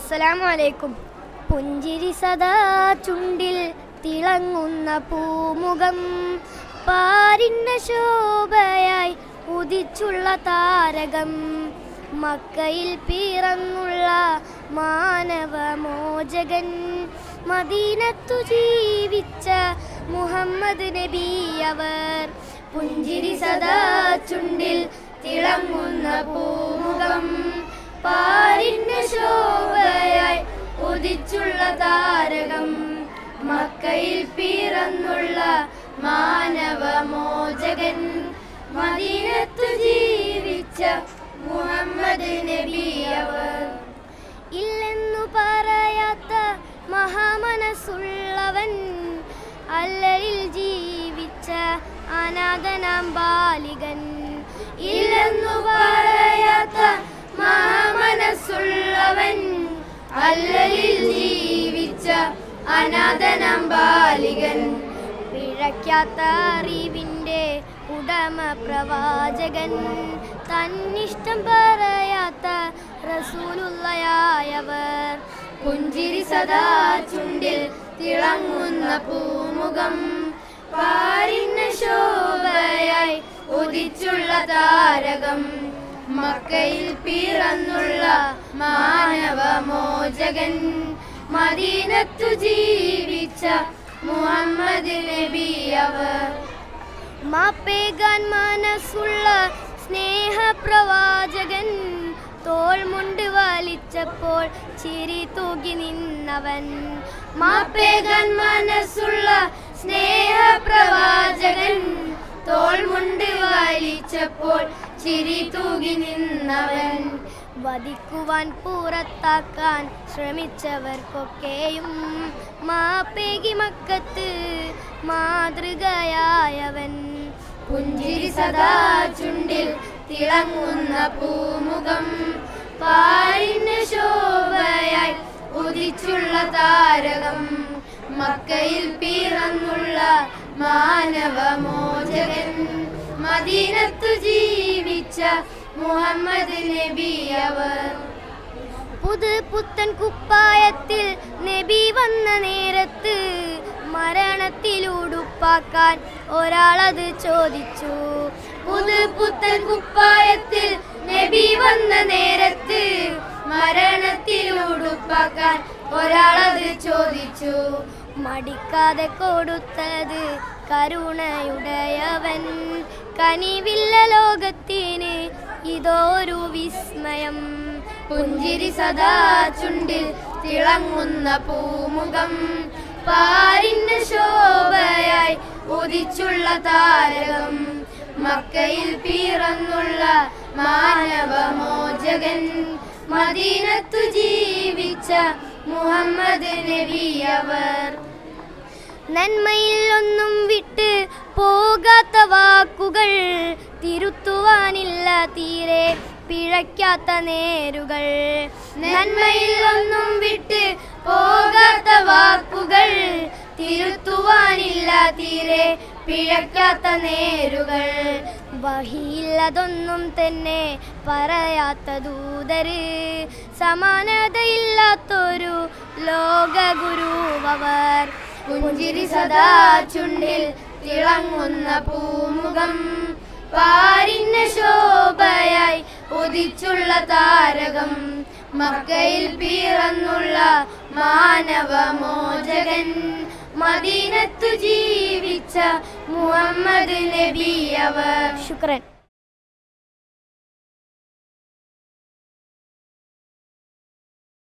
അസ്സലാമു അലൈക്കും. പുഞ്ചിരി സദാ ചുണ്ടിൽ തിളങ്ങുന്ന പൂമുഖം, പാരിന്ന ശോഭയായി ഉദിച്ചുള്ള താരകം, മക്കയിൽ പിറന്നുള്ള മാനവമോചകൻ, മദീനത്തു ജീവിച്ച മുഹമ്മദ് നബി അവർ. പുഞ്ചിരി സദാ ചുണ്ടിൽ തിളങ്ങുന്ന പൂമുഖം, പാരിന്ന ശോഭയായി ഉദിച്ചുള്ള താരകം, മക്കയിൽ പിറന്നുള്ള മാനവമോചകൻ, മദീനത്തു ജീവിച്ച മുഹമ്മദ് നബി അവർ. ഇല്ലെന്നു പറയാത്ത മഹാമനസ്സുള്ളവൻ, അല്ലലിൽ ജീവിച്ച അനാഥനാം ബാലികൻ. ഇല്ലെന്നു പറയാത്ത മഹാമനസ്സുള്ളവൻ, അല്ലലിൽ ജീവിച്ച അനാഥനാം ബാലികൻ. പിഴയ്ക്കാത്ത അറിവിൻ്റെ ഉടമ പ്രവാചകൻ, തന്നിഷ്ടം പറയാത്ത റസൂലുള്ളയായവർ. പുഞ്ചിരി സദാ ചുണ്ടിൽ തിളങ്ങുന്ന പൂമുഖം, പാരിന്ന ശോഭയായി ഉദിച്ചുള്ള താരകം, മക്കയിൽ പിറന്നുള്ള മാനവമോചകൻ, മദീനത്തു ജീവിച്ച മുഹമ്മദ് നബി അവർ. മാപ്പേകാൻ മനസ്സുള്ള സ്നേഹപ്രവാചകൻ, തോൾമുണ്ട് വലിച്ചപ്പോൾ ചിരി തൂകി നിന്നവൻ. മാപ്പേകാൻ മനസ്സുള്ള സ്നേഹപ്രവാചകൻ, തോൾമുണ്ട് വലിച്ചപ്പോൾ ചിരി തൂകി നിന്നവൻ. വധിക്കുവാൻ പുറത്താക്കാൻ ശ്രമിച്ചവർക്കൊക്കെയും മാപ്പേകി മക്കത്ത് മാതൃകയായവൻ. പുഞ്ചിരി സദാ ചുണ്ടിൽ തിളങ്ങുന്ന പൂമുഖം, പാരിന്ന ശോഭയായി ഉദിച്ചുള്ള താരകം, മക്കയിൽ പിറന്നുള്ള മാനവമോചകൻ, മദീനത്തു ജീവിച്ച മുഹമ്മദ് നബി അവർ. പുതുപുത്തൻ കുപ്പായത്തിൽ നബി വന്ന നേരത്ത്, മരണത്തിലുടുപ്പാക്കാൻ ഒരാളത് ചോദിച്ചു. പുതുപുത്തൻ കുപ്പായത്തിൽ നബി വന്ന നേരത്ത്, മരണത്തിലുടുപ്പാക്കാൻ ഒരാളത് ചോദിച്ചു. മടിക്കാതെ കൊടുത്തത് കരുണയുടയവൻ, കനിവില്ല ലോകത്തിന് ഇതൊരു വിസ്മയം. പുഞ്ചിരി സദാ ചുണ്ടിൽ തിളങ്ങുന്ന പൂമുഖം, പാരിന്ന ശോഭയായി ഉദിച്ചുള്ള താരകം, മക്കയിൽ പിറന്നുള്ള മാനവമോചകൻ, മദീനത്തു ജീവിച്ച മുഹമ്മദ് നബി അവർ. നന്മയിൽ ഒന്നും വിട്ട് പോകാത്ത വാക്കുകൾ, തിരുത്തുവാനില്ല തീരെ പിഴയ്ക്കാത്ത നേരുകൾ. നന്മയിൽ ഒന്നും വിട്ട് പോകാത്ത വാക്കുകൾ, തിരുത്തുവാനില്ല തീരെ പിഴയ്ക്കാത്ത നേരുകൾ. വഹിയില്ലതൊന്നും തന്നെ പറയാത്ത ദൂതര്, സമാനതയില്ലാത്തൊരു ലോകഗുരുവർ. പുഞ്ചിരി സദാ ചുണ്ടിൽ തിളങ്ങുന്ന പൂമുഖം, പാരിന്ന ശോഭയായി ഉദിച്ചുള്ള താരകം, മക്കയിൽ പിറന്നുള്ള മാനവമോചകൻ, മദീനത്തു ജീവിച്ച മുഹമ്മദ് നബി അവർ. ശുക്രൻ.